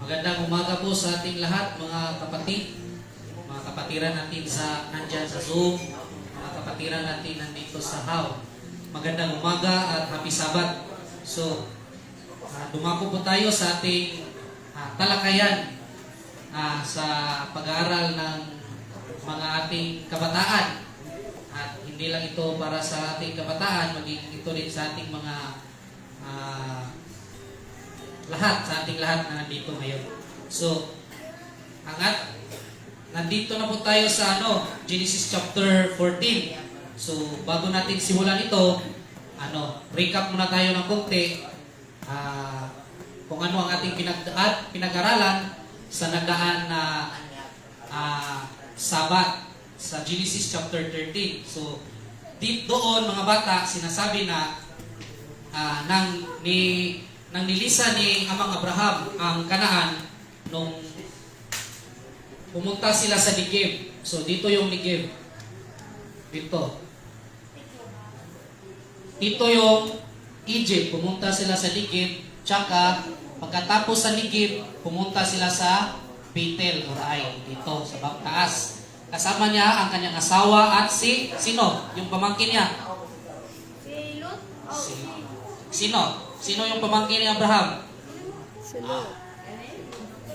Magandang umaga po sa ating lahat, mga kapatid, mga kapatiran natin sa nandyan sa Zoom, mga kapatiran natin nandito sa HOW. Magandang umaga at happy Sabat. So, dumako po tayo sa ating talakayan sa pag-aaral ng mga ating kabataan. At hindi lang ito para sa ating kabataan, maging ito rin sa ating mga sa ating lahat na nandito ngayon. So, nandito na po tayo sa Genesis chapter 14. So, bago natin simulan ito, recap muna tayo ng konti kung ano ang ating pinag-aralan sa nagaan na Sabat sa Genesis chapter 13. So, doon mga bata, sinasabi na nang nilisa ni Amang Abraham ang Kanaan nung pumunta sila sa Negev. So, dito yung Negev. Dito. Ito yung Egypt. Pumunta sila sa Negev. Tsaka, pagkatapos sa Negev, pumunta sila sa Bethel or Ai. Dito, sa Bangtaas. Kasama niya ang kanyang asawa at sino? Yung pamangkin niya? Si Lot? Sino? Sino yung pamangkin ni Abraham?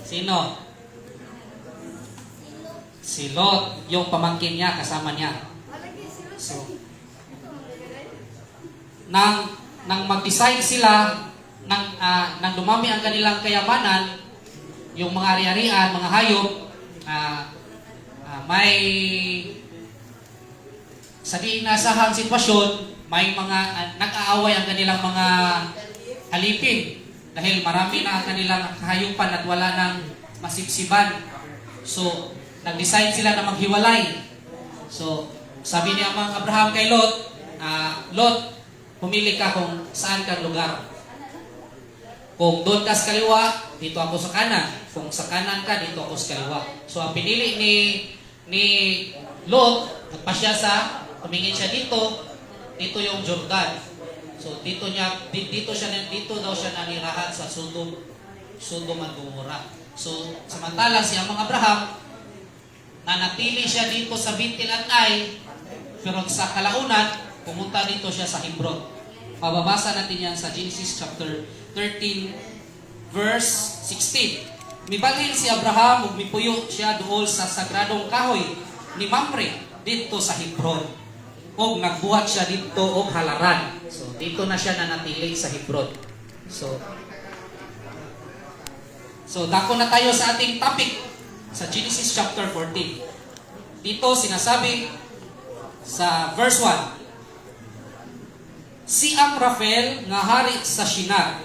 Sino? Si Lot, yung pamangkin niya, kasama niya. So, nang mag-decide sila, nang dumami ang kanilang kayamanan, yung mga ari-arian, mga hayop, may sa di inasahang sitwasyon, may mga nag-aaway ang kanilang mga alipin dahil marami na ang kanilang kahayupan at wala nang masipsiban. So, nag-decide sila na maghiwalay. So, sabi ni Amang Abraham kay Lot, Lot, pumili ka kung saan kang lugar. Kung doon ka sa kaliwa, dito ako sa kanan. Kung sa kanan ka, dito ako sa kaliwa. So, ang pinili ni Lot, nagpasya tumingin siya dito yung Jordan. So dito daw siya nanirahan sa Sodom at Gomorrah. So samantala si Amang Abraham nanatili siya dito sa Bethel at Ai, pero sa kalaunan pumunta dito siya sa Hebron. Mababasa natin yan sa Genesis chapter 13 verse 16. Mibalhin si Abraham ug mipuyo siya duol sa sagradong kahoy ni Mamre dito sa Hebron. O nagbuhat siya dito og halaran. So, dito na siya nanatili sa Hebron. So, dako na tayo sa ating topic sa Genesis chapter 14. Dito sinasabi sa verse 1, si Amraphel nga hari sa Shinar.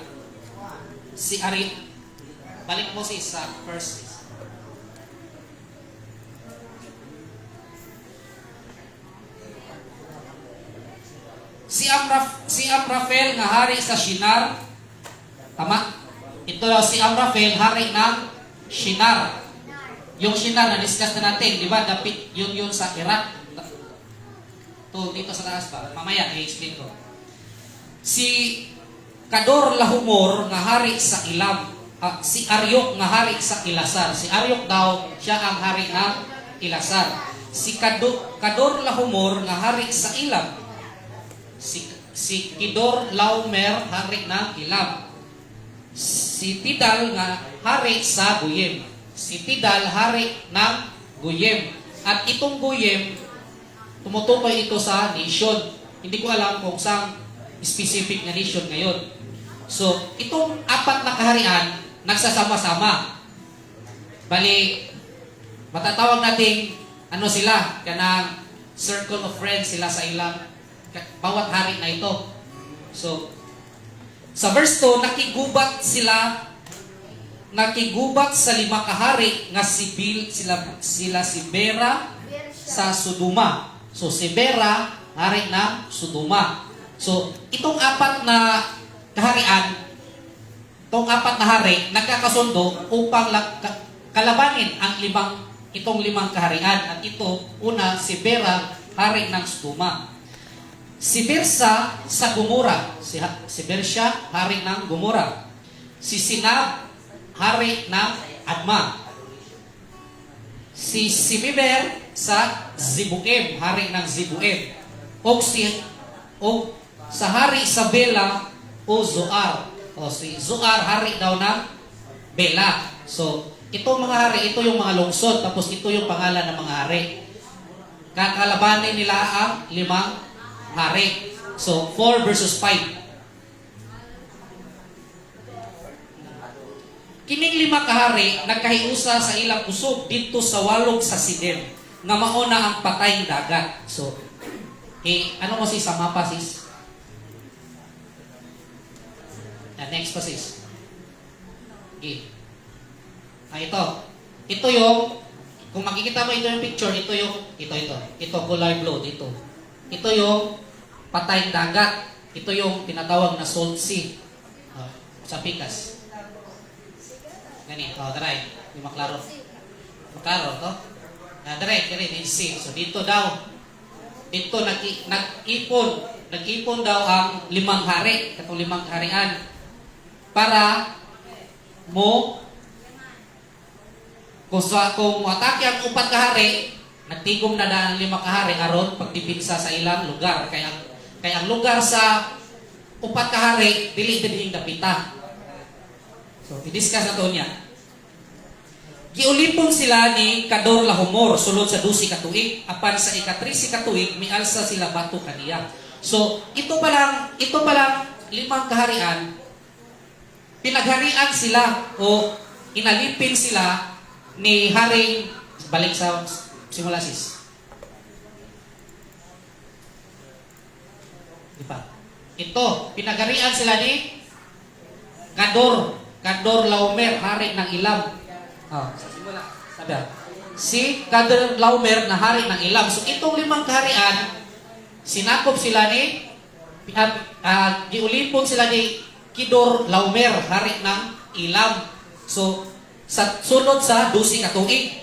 Balik mo sa verse. Si Amraphel nga hari sa Shinar. Tama? Ito si Amraphel, hari ng Shinar. Yung Shinar, na-discuss na natin, di ba? Dapit yun sa Iraq. Dito sa taas ba? Mamaya, i-explain ko. Si Kador Lahumor nga hari sa Ilam. Si Aryok nga hari sa Ilasar. Si Aryok daw, siya ang hari ng Ilasar. Si Kador Lahumor nga hari sa Ilam. Si Kidor Laomer, hari ng Ilam. Si Tidal nga hari sa Goyim. Si Tidal, hari ng Goyim. At itong Goyim, tumutukoy ito sa nation. Hindi ko alam kung saan specific na nation ngayon. So, itong apat na kaharian, nagsasama-sama. Bali, matatawag natin, sila, kanang circle of friends sila sa ilang bawat hari na ito. So, sa verse 2, nakigubat sa 5 kahari nga sila si Bera sa Sodoma. So, si Bera, hari ng Sodoma. So, itong apat na kaharian, itong apat na hari, nagkakasundo upang kalabanin itong 5 kaharian. At ito, una, si Bera, hari ng Sodoma. Si Birsa sa Gomora. Si Bersha, hari ng Gomora. Si Sinab, hari ng Adma. Si Simiber sa Zibuim, hari ng Zibuim. O sa hari sa Bela o Zoar. O si Zoar, hari daw ng Bela. So, itong mga hari, ito yung mga lungsod, tapos ito yung pangalan ng mga hari. Kakalabanin nila ang 5 hari. So, 4 versus 5. Kining 5 kahari, nagkahiusa sa ilang kusog dito sa walog sa Sidem, nga mauna ang patayng dagat. So, ano mo sis sa mapa sis? Next pa sis. Ito. Ito yung, kung makikita mo ito yung picture, ito color blue dito. Ito yung patayng dagat. Ito yung tinatawag na salt sea. Sa pikas. Gani, daray. Di maklaro. Maklaro to? Daray, see. So dito daw, nag-ipon daw ang 5 hari, katong 5 harian, para mo, kung atake ang 4 kahari, nagtigom na daan ang 5 kahari aron pagdipinsa sa ilang lugar. Kaya ang lugar sa 4 kahari, dili din dapita. So, i-discuss na to niya. Giulipon sila ni Kador Lahumor, sulod sa 12 ka tuig. Apan sa ika-13 ka tuig, mialsa sila bato kaniya. So, ito pa lang 5 kaharian, pinagharian sila o inalipin sila ni Haring, balik sa simula sis. Diba? Ito, pinagharian sila ni Kador Laomer, hari ng Ilam. Sa simula, sabi si Kador Laomer na hari ng Ilam. So itong 5 kaharian, sinakop sila ni, giulipon sila ni Kidor Laomer, hari ng Ilam. So, sa sulod sa 12 ka tuig.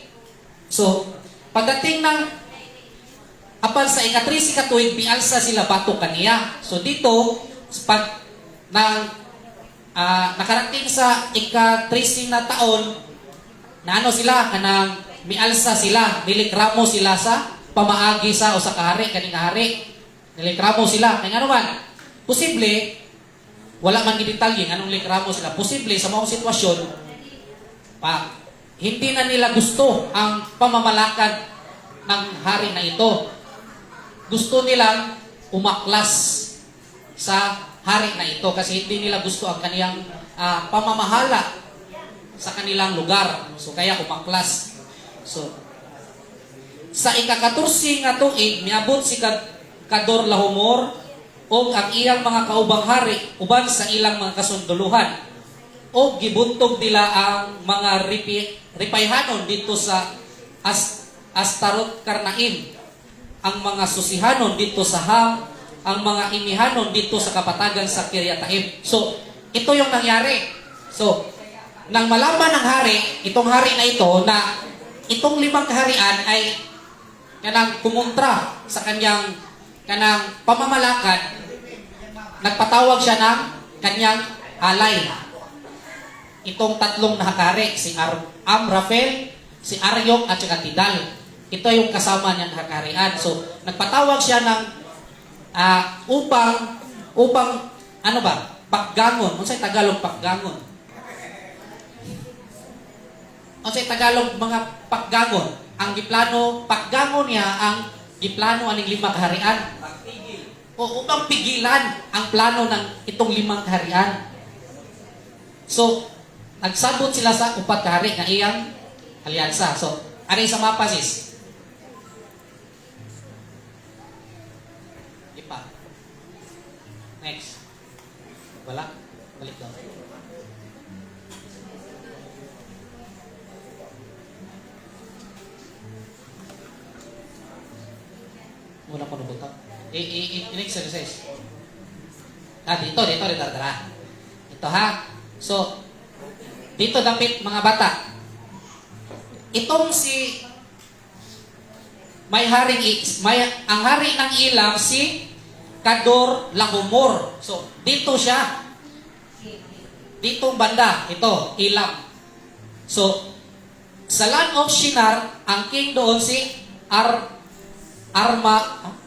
So, pagdating ng apan sa ika-13 ka tuig, mialsa sila bato kaniya. So dito, pag nakarating sa ika-13 na taon, na ano sila, kanang mialsa sila, nilikramo sila sa pamaagi sa o sa kahari, kaning kahari. Nilikramo sila. Kaya ano man, posible, wala man gidetalye anong likramo sila. Posible sa mga sitwasyon, hindi na nila gusto ang pamamalakad ng hari na ito. Gusto nilang umaklas sa hari na ito kasi hindi nila gusto ang kaniyang pamamahala sa kanilang lugar. So kaya umaklas. So sa ika-14 nga tuig miabot si Kador Lahumor o ang iyang mga kaubang hari uban sa ilang mga kasunduluhan o gibuntog nila ang mga ripayhanon dito sa Astarot Karnaim, ang mga susihanon dito sa Ham, ang mga imihanon dito sa kapatagan sa Kiryataim. So, ito yung nangyari. So, nang malaman ng hari, itong hari na ito, na itong 5 kaharian ay kanang kumontra sa kanyang pamamalakad, nagpatawag siya ng kanyang alay. Itong 3 nakahari, si Amrafel, si Aryok at saka Tidal. Ito yung kasama niyang nakaharian. So, nagpatawag siya ng upang ano ba? Paggangon. Ano sa Tagalog paggangon? Ano sa Tagalog mga paggangon? Ang giplano, paggangon niya ang giplano aning 5 kaharian. O upang pigilan ang plano ng itong 5 kaharian. So, nagsabot sila sa 4 kahari na iyang alyansa. So, ano yung sa mapa sis? Ipa. Next. Wala? Balik daw. Muna ko nabutan. In-exercise. Dito. Ito ha. So, dito dapat mga bata. Itong ang hari ng Ilam si Kador Lahumor. So, dito siya. Ditong banda, ito, Elam. So, sa land of Shinar, ang king doon si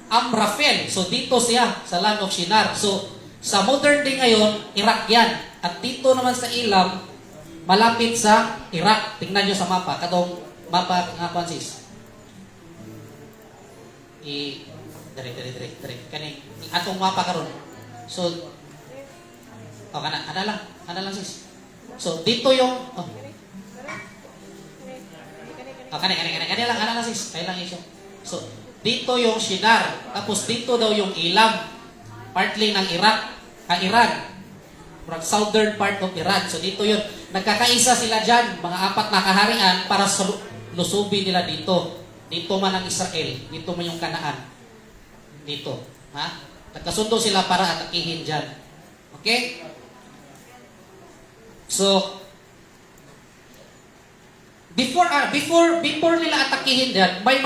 Amraphel. So, dito siya sa land of Shinar. So, sa modern day ngayon, Iraq yan. At dito naman sa Elam, malapit sa Iraq. Tingnan nyo sa mapa. Katong mapa nga Francis. Dire. Kani, atong mapa karon. So, kana lang sis. So, dito yung, kana lang sis. Kaya lang iso. So, dito yung Shinar. Tapos dito daw yung Elam. Partly ng Iran. From southern part of Iran. So, dito yun. Nagkakaisa sila dyan, mga 4 na kaharian para lusubin nila dito. Dito man ang Israel. Dito man yung Kanaan. Dito. Ha? Nagkasundo sila para atakihin dyan. Okay? So, before nila atakihin dyan, may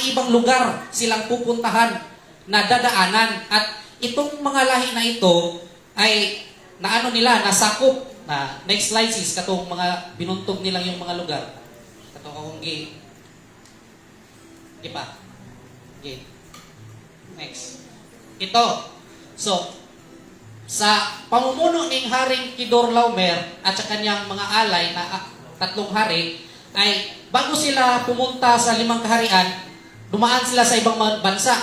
ibang lugar silang pupuntahan na dadaanan. At itong mga lahi na ito ay nasakop na next slide sis, katong mga binuntog nilang yung mga lugar. Katong akong di pa. Next. Ito. So, sa pamumuno ng Haring Kedorlaomer at sa kanyang mga alay na 3 hari, ay bago sila pumunta sa 5 kaharian, dumaan sila sa ibang bansa.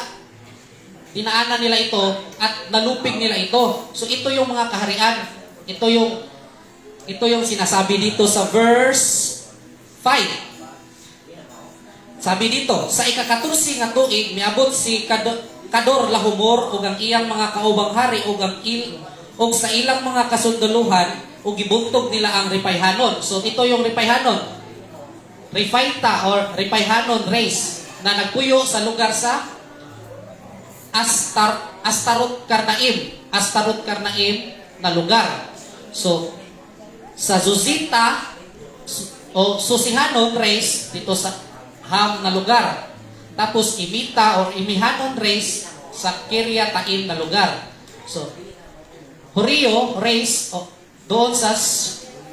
Dinaanan nila ito at nalupig nila ito. So, ito yung mga kaharian. Ito yung sinasabi dito sa verse 5. Sabi dito, sa ika-14 nga tuig, miabot si Kedorlaomer ug ang iyang mga kaubang hari ug sa ilang mga kasunduluhan ug gibuntog nila ang Repayhanon. So ito yung Repayhanon. Rephaita or Repayhanon race na nagpuyo sa lugar sa Astarot Karnaim na lugar. So sa Zuzita o Susihanon race dito sa Ham na lugar. Tapos Imita or Imihanon race sa Kiryataim na lugar. So, Horio race doon sa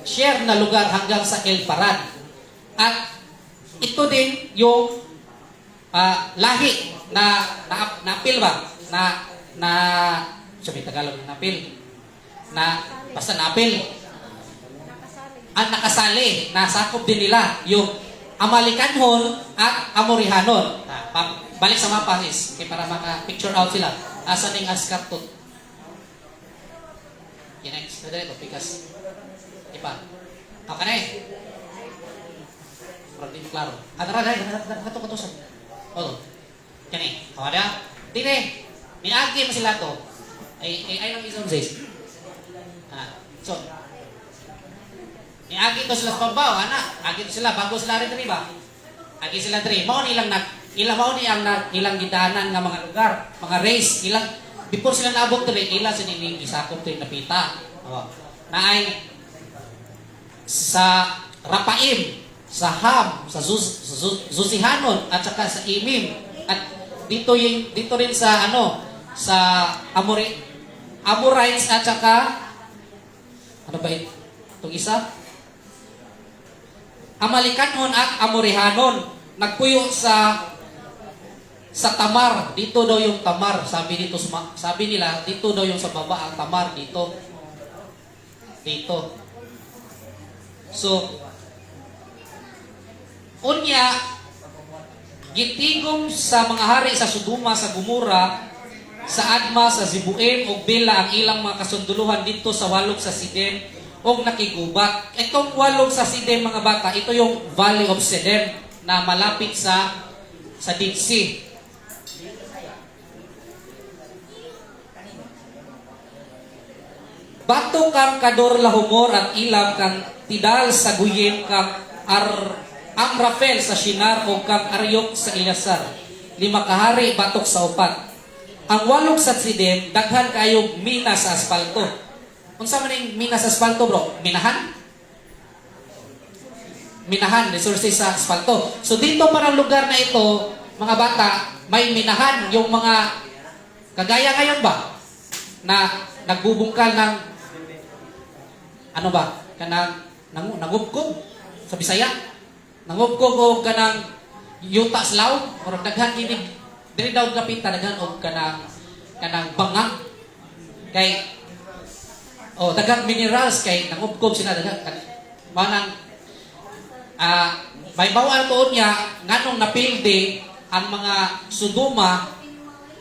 Sher na lugar hanggang sa El Parad. At ito din yung lahi na napil ba? Sabi Tagalog na napil. Basta napil. Ang nakasali, nasakop din nila yung Amalikanhon at Amorihanon. Balik sa mapa sis, para maka-picture out sila. Asa ning Askartot. Next, nadali ito, pikas. Diba? Okay na eh. Parang di klaro. Kato-katosan. O, yan eh. Kawada. Tine, minagi mo sila to. Ay lang isang sis. So, agi to sila sa pambaw, anak. Agi to sila, bago sila rin ba? Agi sila rin. Mao ni ilang gidaanan nga mga lugar, mga race, before sila naabot rin, ilang siniling isakop rin napita. Naay sa Rapaim, sa Ham, sa Zusihanon, at saka sa Imim. At dito rin sa sa Amorites at saka itong isa? Amalikanhon at Amorihanon nagpuyo sa Tamar. Dito daw yung Tamar. Sabi nila dito daw yung sa baba ang Tamar dito. So unya gitigom sa mga hari sa Sodoma, sa Gomora, sa Adma, sa Zibuim ug Bela ang ilang mga kasunduluhan dito sa walog sa Sidem og nakigubat. Itong walog sa Sidem mga bata, ito yung Valley of Sidem na malapit sa Dead Sea. Bato kang Kedorlaomer at Elam kang Tidal sa Guyem kang Amraphel sa Shinar o kang Aryok sa Ilasar. 5 kahari batok sa 4. Ang walog sa Sidem daghan kayo mina sa asfalto. Unsa man ning mina sa asfalto, bro? Minahan, resources sa asfalto. So dito parang lugar na ito, mga bata, may minahan yung mga kagaya ngayon ba na nagbubungkal ng ano ba? Kanang nangubkob sa Bisaya. Nangubkob o kanang yuta slaw or daghan kini dili daw kapita daghan og kanang bangag kay daghang minerals kay nangubkob sila daghan manang may bawal tuod niya nganong napildi ang mga Sodoma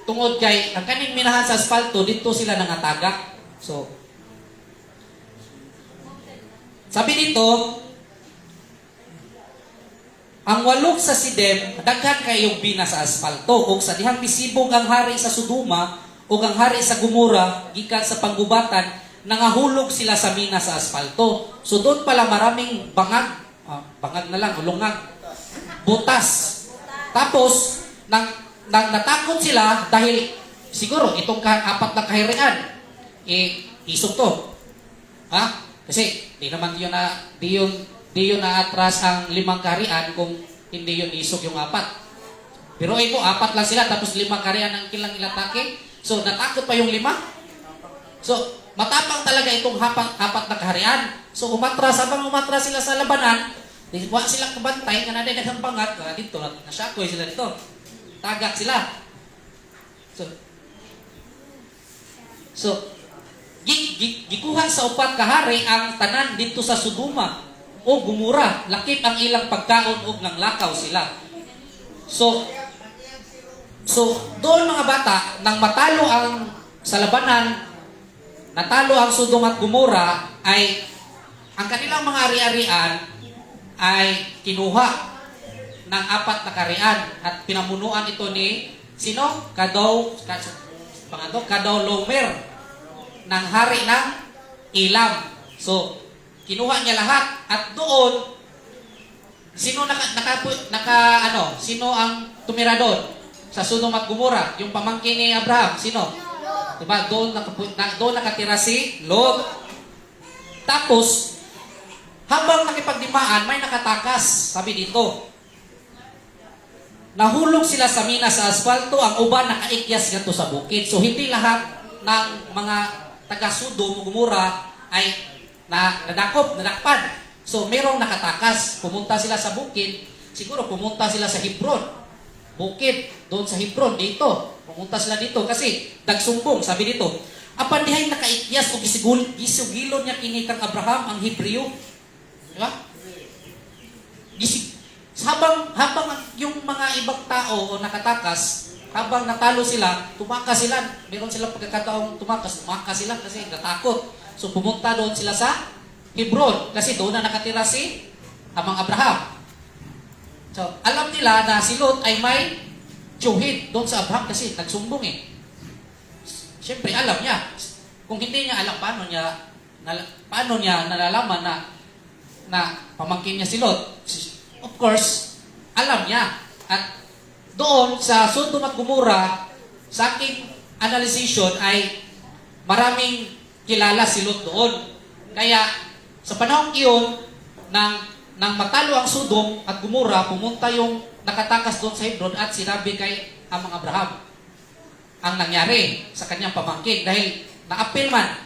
tungod kay ang kaning minahan sa asfalto dito sila nangatagak. So sabi dito, ang walog sa Sidem daghan kayong bina sa asfalto ug sa dihang misibog ang hari sa Sodoma ug ang hari sa Gomora gikan sa panggubatan nangahulog sila sa mina sa asfalto. So doon pala maraming bangag na lang, ulungag, butas. Tapos, natakot sila dahil siguro itong apat na kahirian, isog to. Ha? Kasi di naman di yun na-atras ang 5 kaharian kung hindi yun isog yung 4. Pero ito, 4 lang sila, tapos 5 kaharian ang kilang ilatake. So, natakot pa yung 5. So, matapang talaga itong 4 na kaharian. So, habang umatras sila sa labanan, wa silang kabantay, nga naday naghang bangat, dito, nasyakoy sila dito. Tagak sila. So, gikuha sa 4 kahari ang tanan dito sa Sodoma o Gomora. Lakip ang ilang pagkaon ug nang lakaw sila. So doon mga bata, nang matalo ang sa labanan, natalo ang Sodoma at Gomora, ay ang kanilang mga ari-arian ay kinuha ng 4 na kaharian at pinamunuan ito ni sino? Kadorlaomer ng hari ng Elam. So, kinuha niya lahat at doon sino sino ang tumira doon sa Sodom at Gomora? Yung pamangkin ni Abraham, sino? Diba? Doon nakatira si Lot. Tapos, habang nakipagdimaan, may nakatakas. Sabi dito, nahulog sila sa mina sa asfalto, ang uban nakaikyas gato sa bukid. So, hindi lahat ng mga taga-Sodom o Gomora ay nadakpan. So, merong nakatakas. Pumunta sila sa bukid. Siguro, pumunta sila sa Hebron. Bukid, doon sa Hebron, dito. Pumunta sila dito kasi nagsumbong. Sabi dito, apan dihay nakaikyas o gisugilon niya kini kang Abraham ang Hebreo. Diba? Habang yung mga ibang tao o nakatakas, habang natalo sila, tumakas sila. Meron silang pagkakataong tumakas sila kasi natakot. So pumunta doon sila sa Hebron kasi doon na nakatira si Amang Abraham. So alam nila na si Lot ay may tiyuhin doon sa Abraham kasi nagsumbong eh. Siyempre alam niya. Kung hindi niya alam, paano niya nalalaman na pamangkin niya si Lot? Of course, alam niya. At doon sa Sodom at Gomora, sa aking analyzation ay maraming kilala si Lot doon. Kaya sa panahon iyon, nang matalo ang Sodom at Gomora, pumunta yung nakatakas doon sa Hebron at sinabi kay Amang Abraham ang nangyari sa kanyang pamangkin dahil na-appeal man,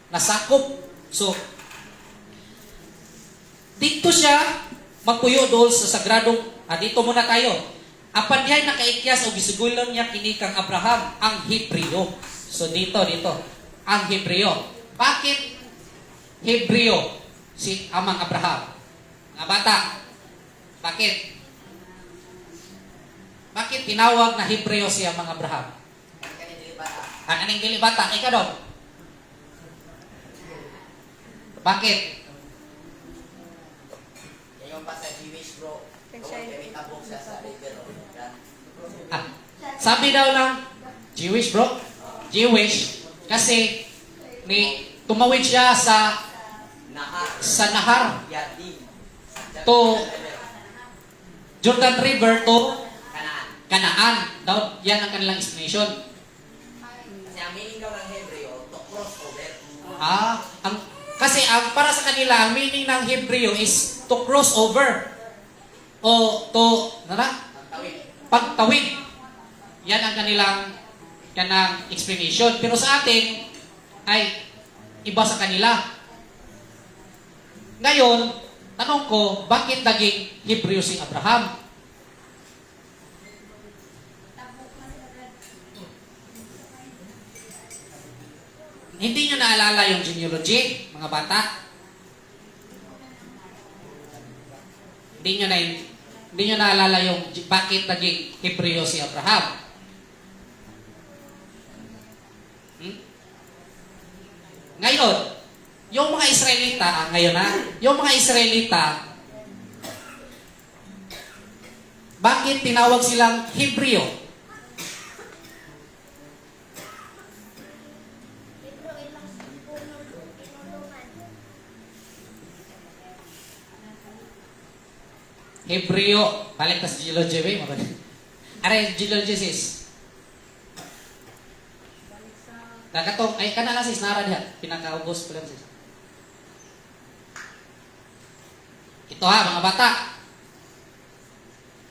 nasakop. So, dito siya magpuyo doon sa sagradong, dito muna tayo. Apan dihay nakaikyas o gisugulon niya kini kang Abraham ang Hebreo. So dito, ang Hebreo. Bakit Hebreo si Amang Abraham? Mga bata, bakit? Bakit tinawag na Hebreo si Amang Abraham? Ang aning dili bata, ikaw doon. Bakit? Yung pa sa Jewish bro, kung may tabok siya sa river. Sabi daw lang, Jewish bro, Jewish, kasi tumawid siya sa nahar to Jordan River to Canaan. Daw, yan ang kanilang explanation. Kasi ang meaning daw ng Hebreo, to cross over. Kasi para sa kanila, ang meaning ng Hebreo is to cross over. O to, pagtawid. Yan ang kanang explanation. Pero sa atin, ay iba sa kanila. Ngayon, tanong ko, bakit naging Hebreo si Abraham? Hindi nyo naalala yung genealogy, mga bata? Hindi nyo naalala yung bakit naging Hebreo si Abraham? Ngayon, yung mga Israelita, yung mga Israelita, bakit tinawag silang Hebreo? Hebreo, balik ka sa geology ba? Are, geology sis. Kakatong, ay kanala sis, nara diha. Pinakaubos pala sis. Ito ha, mga bata.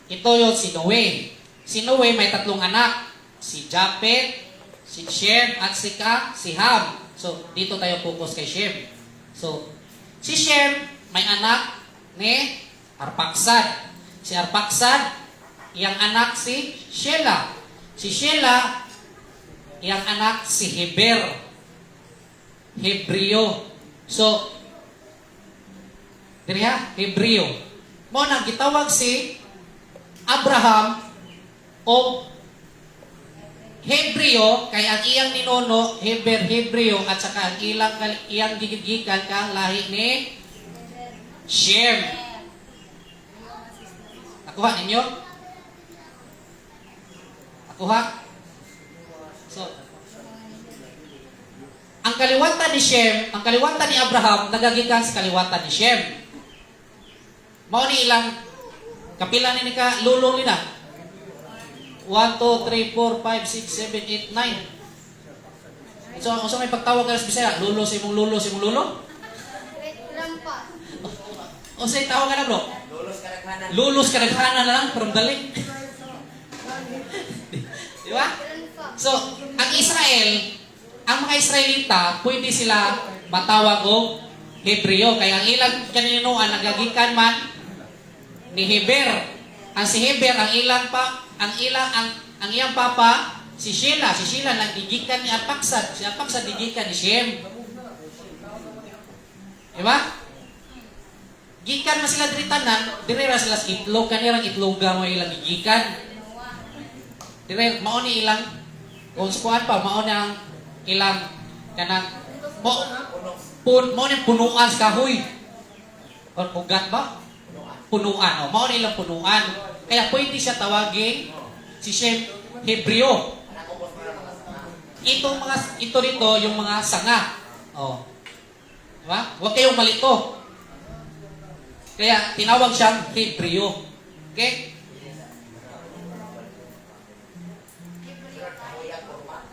Ito yung si Noe. Si Noe may 3 anak. Si Japhet, si Shem, at si Ham. So, dito tayo focus kay Shem. So, si Shem may anak ni Arpaksad. Si Arpaksad, iyang anak si Shelah. Si Shelah, iyang anak si Heber. Hebreo. So, diriha, Hebreo. Mo nang gitawag si Abraham o Hebreo kay ang iyang ninuno Hebreo at saka ang iyang gigigikan kang lahi ni Shem. Nakuha ninyo? Nakuha? So, ang kaliwatan ni Shem, ang kaliwatan ni Abraham, nagagikan sa kaliwatan ni Shem. Mao ni ilang, kapila ni ka, lulo nila. 1, 2, 3, 4, 5, 6, 7, 8, 9. So may pagtawag ka sa Bisaya, lulo si mong lulo, si mong lulo? Lampa. O say tawag ka na bro? Lulos kadaghanan. Lulos kadaghanan na lang, from dali. Di ba? So, ang Israel, ang mga Israelita, pwede sila matawag o Hebreo. Kaya ang ilang kaninuan, nagagikan man ni Heber. Ang si Heber, ang iyang papa, si Shelah. Si Shelah nagigikan ni Arpaksad. Si Arpaksad nagigikan ni Shem. Di ba? Gikan na sila diri tanan, dire ra sila sa itlog, kanirang itloga mo ilang gigikan. Dire mao ni ilang kung kuan pa mao nang ilang kanang mo ni punuan sa kahoy. O ugat ba? Punuan. O mao ni ilang punuan. Kaya pwede siya tawagin si Shem Hebreo. Ito dito yung mga sanga. Oh. Di ba? Huwag kayong malito. Kaya tinawag siyang Hebreo. Okay?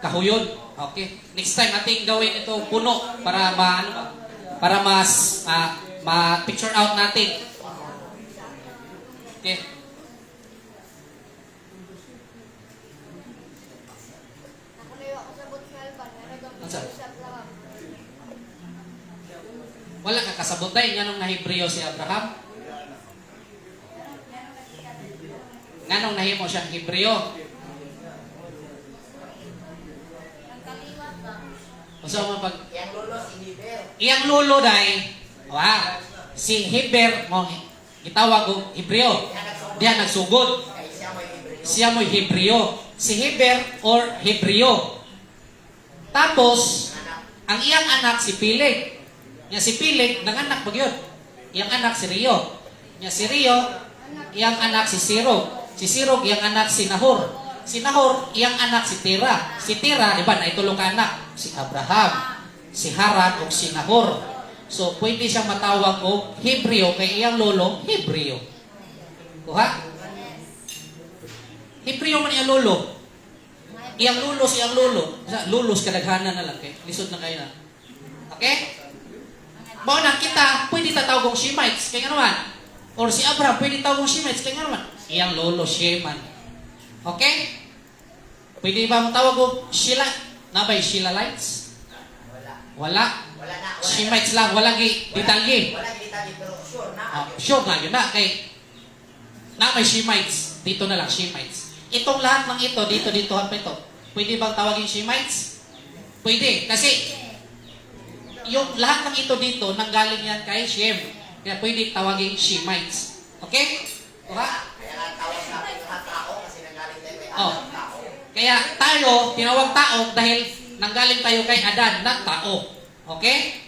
Kahuyon. Okay. Next time ating gawin ito puno para ma-picture out natin. Okay. Wala ka kasabotay nganong na Hebreo si Abraham? Nganong nahimo siyang Hebreo? Usa man pag Yang lulo si Heber. iyang lolo day, si Heber mo gitawag og Hebreo. Diya nagsugod. Kay siya may Hebreo. Siya mo'y Hebreo. Si Heber or Hebreo. Tapos, ang iyang anak si Pileg. Nya si Pileg, nanganak ba yun? Iyang anak si Rio. Nya si Rio, iyang anak si Sirog. Si Sirog, iyang anak si Nahor. Si Nahor, iyang anak si Tera. Si Tera, di ba, naitulong ka anak? Si Abraham, si Haran, o si Nahor. So, pwede siyang matawag o Hebreo, kay iyang lolo, Hebreo. Kuha? Hebreo man iyang lolo. Iyang lulos, iyang lulo. Lulos, kadaghanan na lang. Okay? Lisod na kayo na. Okay? Mao na kita, pwede tatawag kong Shemites, kaya nga naman. Or si Abraham, pwede tawag kong Shemites, kaya nga naman. Iyang lolo, Sheman. Okay? Pwede ba matawag kong Shila? Nabay, Shilalites? Wala. Wala. Wala na. Shemites lang, walang detalye. Wala detalye, pero sure na. Sure nga, yun na. Kay, na may Shemites. Dito na lang, Shemites. Itong lahat ng ito, dito, pa ito. Pwede bang tawagin Shemites? Pwede. Kasi, yung lahat ng ito dito, nanggaling yan kay Shem. Kaya pwede tawagin Shemites. Okay? Kuha? Kaya nga tawag sa akin lahat tao kasi nanggaling tayo kay Oh. Adam tao. Kaya tayo, tinawag tao dahil nanggaling tayo kay Adan na tao. Okay?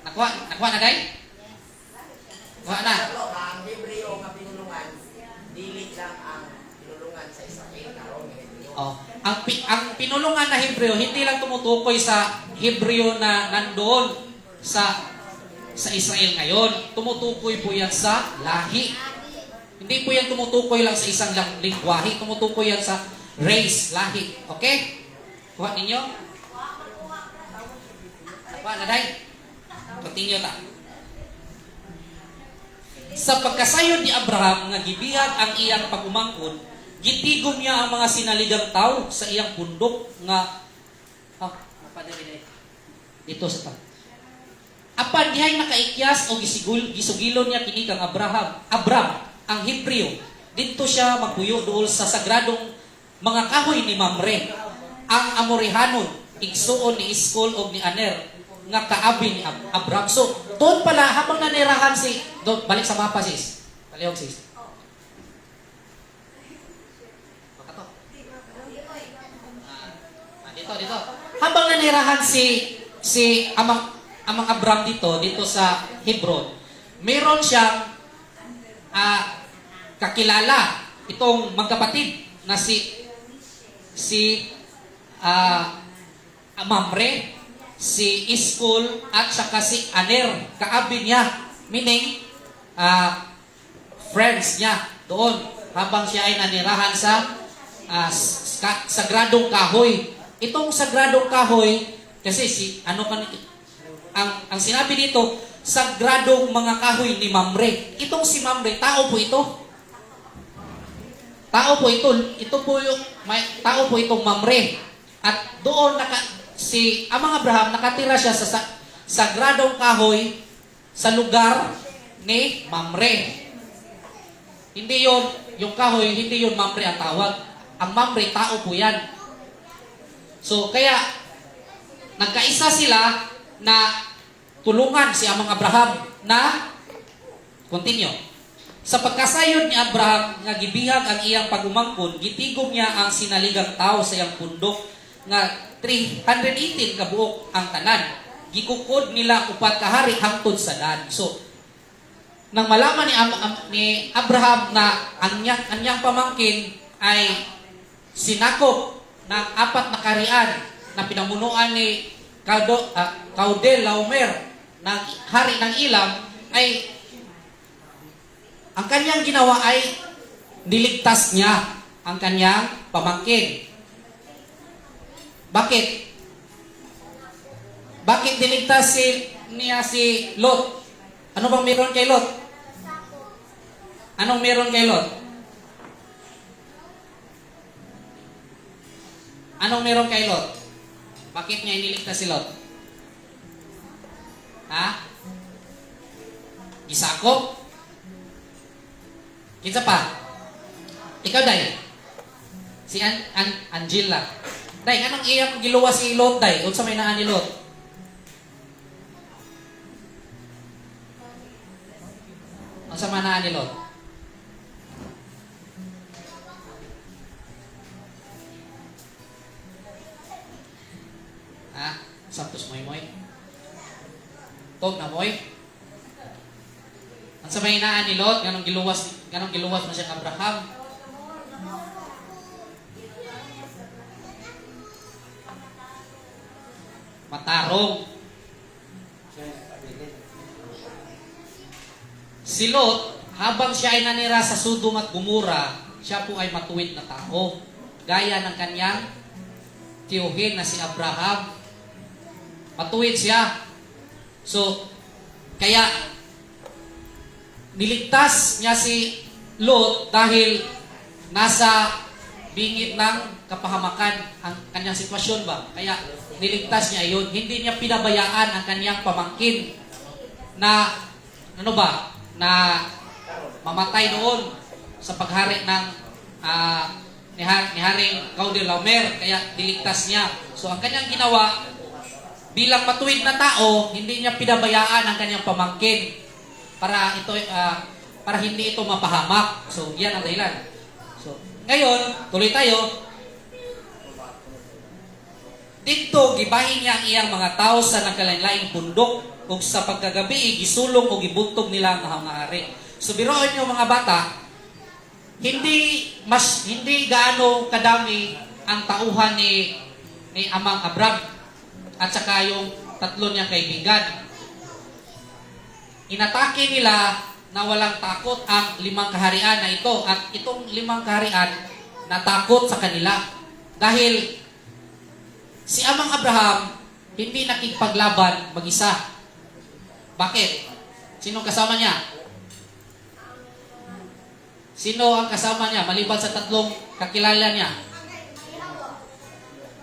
Nakuha na, Day? Kuha na. Pero ang Hebreo nga pinulungan, dili lang ang pinulungan sa Israel karon nga Hebreo. Oh, ang pinulungan na Hebreo hindi lang tumutukoy sa Hebreo na nandoon sa Israel ngayon. Tumutukoy po yan sa lahi. Hindi po yan tumutukoy lang sa isang lingwahe. Tumutukoy yan sa race, lahi. Okay? Kuha ninyo? Kuha na, Day? Continue ta. Sa pagkasayod ni Abraham nga gibihag ang iyang pagumangkon, gitigom niya ang mga sinaligang tao sa iyang pundok nga dito sa ta. Apan dihay nakaikyas o gisugilon niya kini kang Abram ang Hebreo. Dito siya magpuyo dool sa sagradong mga kahoy ni Mamre, ang Amorihanon, igsuon ni Iskol o ni Aner nga kaabi ni Abram. So, doon pala habang nanirahan doon, balik sa mapa sis. Palihog sis. Dito. Habang nanirahan si amang Abram dito sa Hebron, meron siyang kakilala itong magkapatid na si Mamre, si Iskol at saka si Aner, kaabi niya, meaning friends niya doon habang siya ay nanirahan sa sagradong kahoy. Itong sagradong kahoy kasi ang sinabi dito, sagradong mga kahoy ni Mamre. Itong si Mamre, tao po ito. Tao po ito. Ito po yung tao po itong Mamre. At doon amang Abraham nakatira siya sa sagradong kahoy sa lugar ni Mamre. Hindi yung kahoy, hindi yun Mamre ang tawag. Ang Mamre, tao po yan. So, kaya nagkaisa sila na tulungan si amang Abraham na continue. Sa pagkasayod ni Abraham nga gibihag ang iyang pagumangkon, gitigom niya ang sinaligang tao sa iyang pundok nga 318 ka buok ang tanan. Gikukod nila upat ka hari hangtod sa Dan. So, nang malaman ni Abraham na anyang pamangkin ay sinakop ng 4 na karian na pinamunuan ni Caudel Laomer ng hari ng Ilam, ay ang kanyang ginawa ay niligtas niya ang kanyang pamangkin. Bakit? Bakit niligtas niya si Lot? Ano bang meron kay Lot? Anong meron kay Lot? Anong meron kay Lot? Bakit niya iniligtas si Lot? Ha? Gisakop? Kinsa pa? Ikaw, Day. Si Angela. Day, anong iyang giluwa si Lot, Day? Unsa may naan ni Lot? Unsa man naan ni Lot? Ha? Santos moy-moy? Tog na moy? Ang sabay naan ni Lot, ganong giluwas na siya ng Abraham. Matarong. Si Lot, habang siya ay nanira sa Sodom at Gomora, siya po ay matuwid na tao. Gaya ng kanyang tiyuhin na si Abraham. Matuwid siya. So, kaya niligtas niya si Lot dahil nasa bingit ng kapahamakan ang kanyang sitwasyon ba? Kaya niligtas niya yun. Hindi niya pinabayaan ang kanyang pamangkin na, ano ba, na mamatay doon sa paghari ng ni Haring Caudilaumer, kaya niligtas niya. So ang kanyang ginawa, bilang matuwid na tao, hindi niya pinabayaan ang kanyang pamangkin para hindi ito mapahamak. So yan ang dahilan. So ngayon, tuloy tayo. Dito gibahin niya ang iyang mga tao sa nagkalain-laing bundok ug sa pagkagabi gisulong o gibuntog nila ang mga hari. So biroon niyo mga bata, hindi gaano kadami ang tauhan ni Amang Abram at saka yung tatlo niyang kaibigan. Inatake nila na walang takot ang 5 kaharian na ito, at itong 5 kaharian natakot sa kanila dahil si Amang Abraham hindi nakipaglaban mag-isa. Bakit? Sino kasama niya? Sino ang kasama niya maliban sa tatlong kakilala niya?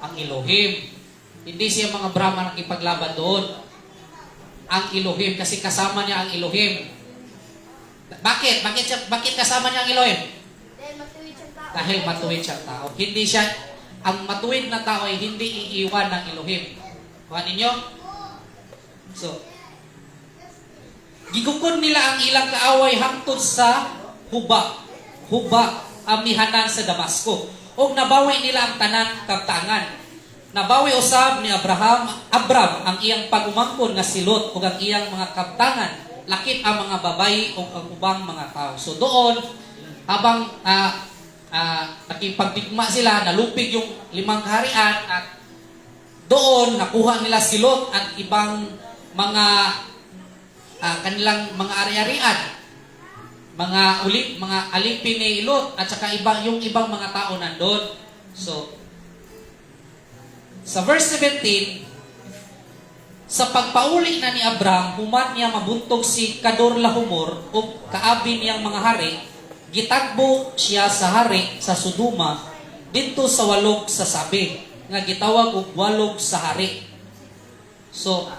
Ang Elohim. Hindi siya mga Abraham ang nakipaglaban doon. Ang Elohim, kasi kasama niya ang Elohim. Bakit? Bakit kasama niya ang Elohim? Dahil matuwid siyang tao. Hindi siya, ang matuwid na tao ay hindi iiwan ng Elohim. Kuha ninyo? So, gigukod nila ang ilang kaaway hangtod sa Huba, amihanan sa Damasco. O nabawi nila ang tanan kabtangan. Nabawi usab ni Abram ang iyang pagumangkon nga silot ug ang iyang mga kabtangan, lakip ang mga babayi o ang ubang mga tao. So doon, habang nakipagdigma sila, nalupig yung 5 kaharian at doon nakuha nila silot at ibang mga kanilang mga ari-arian, mga alipin ni Lot at saka yung ibang mga tao nandun. So, sa verse 17, sa pagpauli na ni Abram, human niya mabuntog si Kadorlaomer o kaabi niyang mga hari, gitagbo siya sa hari sa Sodoma, dito sa walog sa sabi, nga gitawag og walog sa hari. So,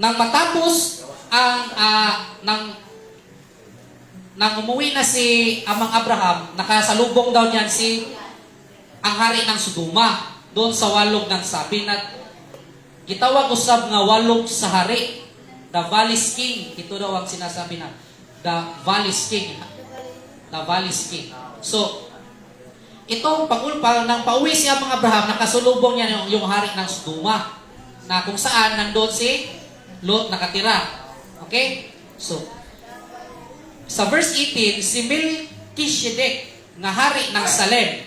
nang matapos nang umuwi na si Amang Abraham, nakasalubong daw niyan ang hari ng Sodoma doon sa walog ng sabi, na gitawag usab nga walog sa hari, the Valleys King. Ito daw ang sinasabi na the Valleys King. The Valleys King. So, itong nang pauwi si Amang Abraham, nakasulubong niya yung hari ng Sodoma, na kung saan nandun si Lot nakatira. Okay? So, sa verse 18, si Melchizedek nga hari ng Salem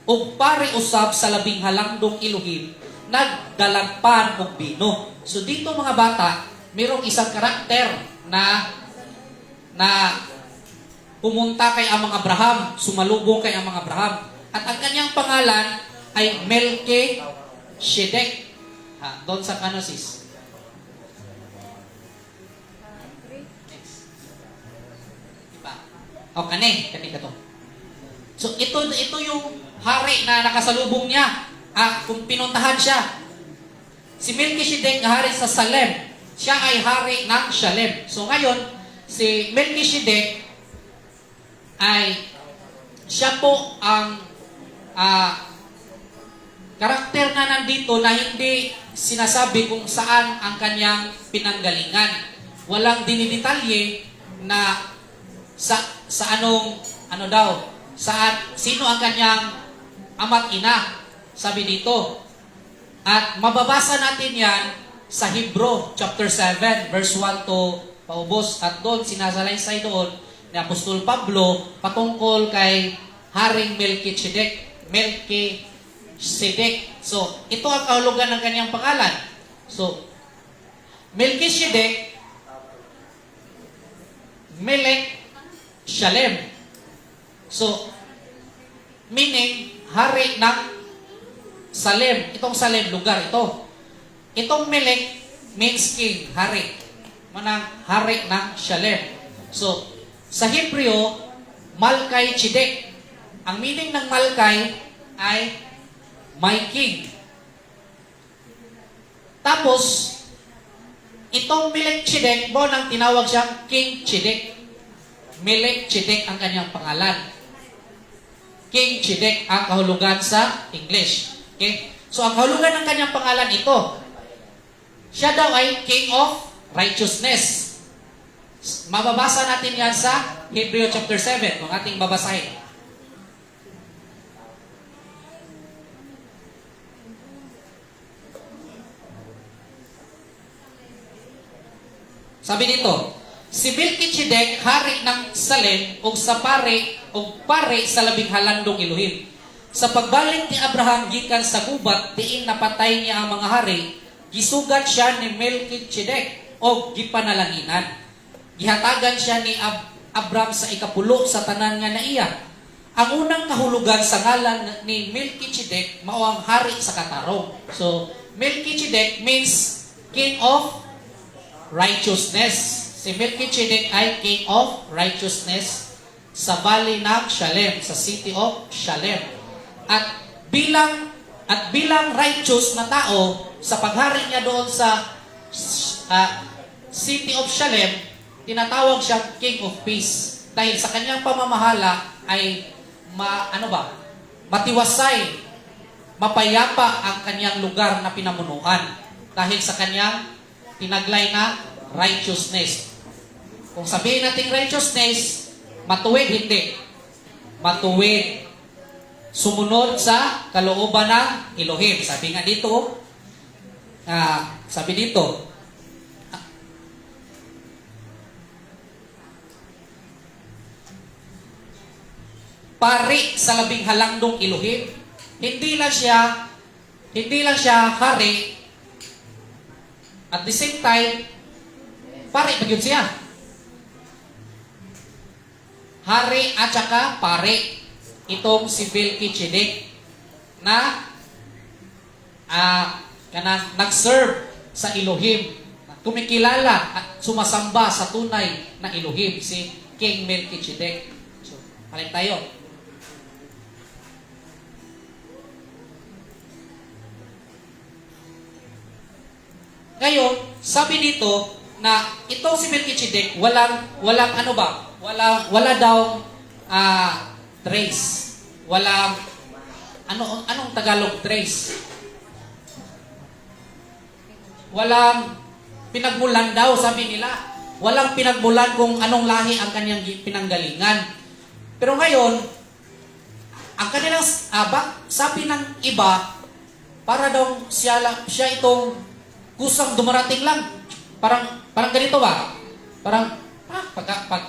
ug pare usab sa labing halangdong Elohim, nagdalagpan og bino. So dito mga bata, mayroong isang karakter na pumunta kay Amang Abraham, sumalubong kay Amang Abraham. At ang kanyang pangalan ay Melchizedek. Doon sa Kanosis. O kani ka to. So ito yung hari na nakasalubong niya. Kung pinuntahan siya. Si Melchizedek na hari sa Salem, siya ay hari ng Shalem. So ngayon, si Melchizedek ay siya po ang karakter na nandito na hindi sinasabi kung saan ang kanyang pinanggalingan. Walang dinidetalye na sino ang kanyang ama't ina, sabi dito. At mababasa natin yan sa Hebrew chapter 7 verse 1 to paubos, at doon sinasalaysay doon ni Apostol Pablo patungkol kay Haring Melchizedek. So ito ang kahulugan ng kanyang pangalan. So Melchizedek, Melech Shalem. So, meaning, hari ng Salem. Itong Salem, lugar ito. Itong Melech means king, hari. Manang hari ng Shalem. So, sa Hebreo, Malchizedek. Ang meaning ng Malchay ay may king. Tapos, itong Melchizedek, mo nang tinawag siyang King Chedek. Melchizedek ang kanyang pangalan. King Chedek ang kahulugan sa English. Okay? So, ang kahulugan ng kanyang pangalan ito, siya daw ay King of Righteousness. Mababasa natin yan sa Hebrew chapter 7, kung ating babasahin. Sabi dito, si Melchizedek, hari ng Salem, o sa pare sa labing halandong Elohim. Sa pagbalik ni Abraham gikan sa gubat, diin napatay niya ang mga hari, gisugat siya ni Melchizedek o gipanalanginan. Gihatagan siya ni Abraham sa ikapulo sa tanan nga naiya. Ang unang kahulugan sa ngalan ni Melchizedek mao ang hari sa katarong. So, Melchizedek means King of Righteousness. Si Melchizedek ay King of Righteousness sa valley ng Shalem, sa city of Shalem. At bilang righteous na tao, sa paghari niya doon sa city of Shalem, tinatawag siyang King of Peace. Dahil sa kanyang pamamahala ay matiwasay, mapayapa ang kanyang lugar na pinamunuan. Dahil sa kanyang tinaglay na righteousness. Kung sabihin natin righteousness, matuwid, hindi. Matuwid. Sumunod sa kalooban ng Elohim. Sabi nga dito, pari sa labing halandong Elohim. Hindi lang siya hari. At the same time, pari pa yun siya. Hari at saka pari. Itong si Melchizedek na nag-serve sa Elohim. Kumikilala at sumasamba sa tunay na Elohim, si King Melchizedek. So, balik tayo. Ngayon, sabi dito na itong si Melchizedek wala daw trace. Walang anong Tagalog trace? Walang pinagmulan daw, sabi nila. Walang pinagmulan kung anong lahi ang kanyang pinanggalingan. Pero ngayon, ang kanilang sabi ng iba, para daw siya itong kusang dumarating lang. Parang ganito ba? Parang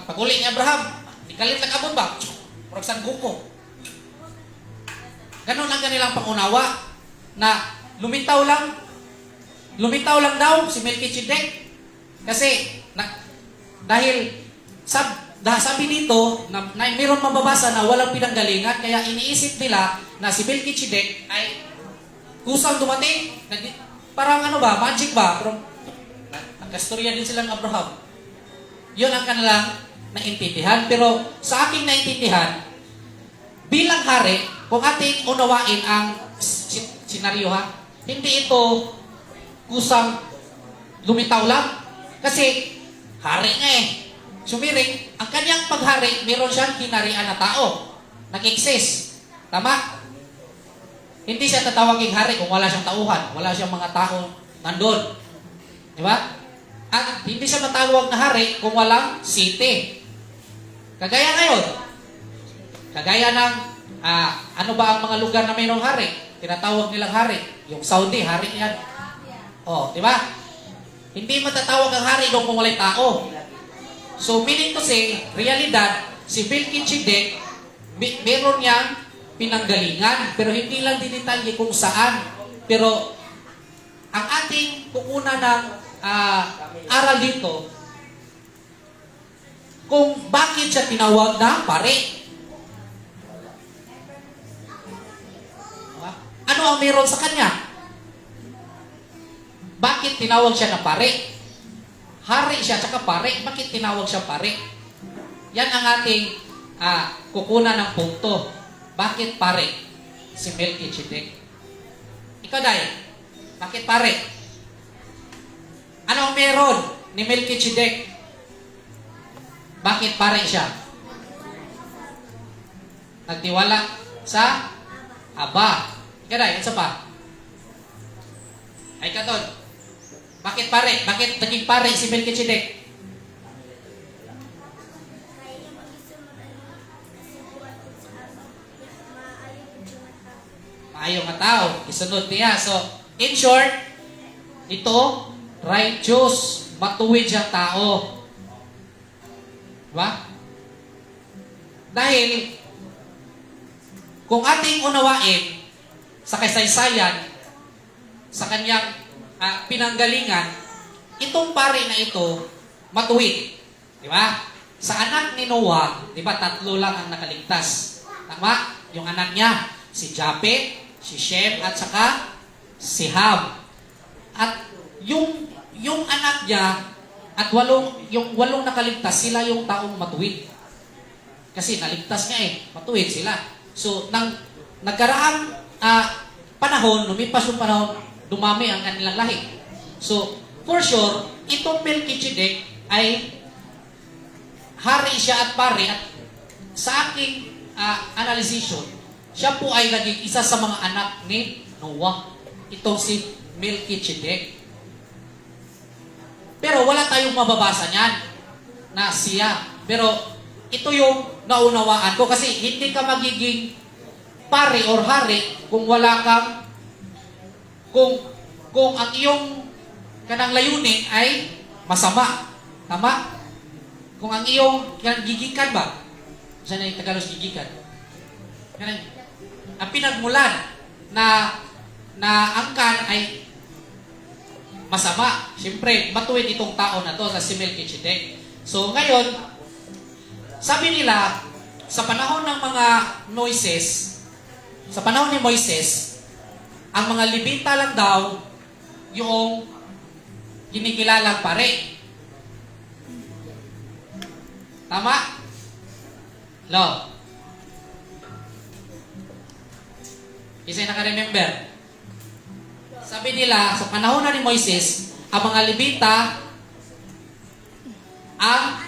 pag-uli ni Abraham, ikalit lang abot ba? Parang sangguko. Ganon ang kanilang pangunawa na lumitaw lang daw si Melchizedek. Kasi dahil sabi dito na mayroon mababasa na walang pinanggalingan, kaya iniisip nila na si Melchizedek ay kusang dumating. Parang magic ba? Pero nagkastorya din silang Abraham. Yun ang kanilang naintindihan. Pero sa aking naintindihan, bilang hari, kung ating unawain ang senaryo hindi ito kusang lumitaw lang. Kasi hari nga sumiring, ang kanyang paghari, meron siyang hinarian na tao. Nag-exist. Tama? Hindi siya tatawaging hari kung wala siyang tauhan. Wala siyang mga tao nandun. Di ba? At hindi siya matawag na hari kung walang city. Kagaya ngayon. Kagaya ng ano ba ang mga lugar na mayroong hari? Tinatawag nilang hari. Yung Saudi, hari yan. Di ba? Hindi matatawag ang hari doon kung walay tao. So, meaning to say, realidad, si Melchizedek, meron niyang pinanggalingan, pero hindi lang dinitalye kung saan. Pero, ang ating pukuna ng aral dito, kung bakit siya tinawag na pare. Ano ang meron sa kanya? Bakit tinawag siya na pare? Hari siya, tsaka pare. Bakit tinawag siya pare? Yan ang ating kukunan ng punto. Bakit pare? Si Melchizedek. Ikaw, Day. Bakit pare? Ano ang meron ni Melchizedek? Bakit pare siya? Nagtiwala sa Aba. Ikaw, Day. Ano pa? Ay, Katon. Bakit pare? Bakit naging pare si Melchizedek? Maayo nga tao. Isunod niya. So, in short, ito, righteous, matuwid siyang tao. Diba? Dahil, kung ating unawain sa kasaysayan, sa kanyang pinanggalingan, itong pare na ito, matuwid. Diba? Sa anak ni Noah, diba, 3 lang ang nakaligtas. Tama? Yung anak niya, si Japet, si Shem, at saka si Ham. At yung anak niya at yung 8 nakaligtas, sila yung taong matuwid. Kasi naligtas niya matuwid sila. So, nagkaraang panahon, lumipas yung panahon, dumami ang kanilang lahi. So, for sure, itong Melchizedek ay hari siya at pare, at sa aking analyzation, siya po ay naging isa sa mga anak ni Noah. Itong si Melchizedek. Pero wala tayong mababasa niyan na siya. Pero ito yung naunawaan ko kasi hindi ka magiging pare or hari kung wala kang kung ang iyong kanang layunin ay masama. Tama? Kung ang iyong gigikan ba? Saan na yung Tagalog gigikan? Ang pinagmulan na ang kan ay masama. Siyempre, matuwid itong tao na to na si Melchizedek. So ngayon, sabi nila, sa panahon ng mga Moises, sa panahon ni Moises, ang mga Levita lang daw yung kinikilalang pare. Tama? Lo. Isa yung naka-remember. Sabi nila, sa panahon na ni Moises, ang mga Levita, ang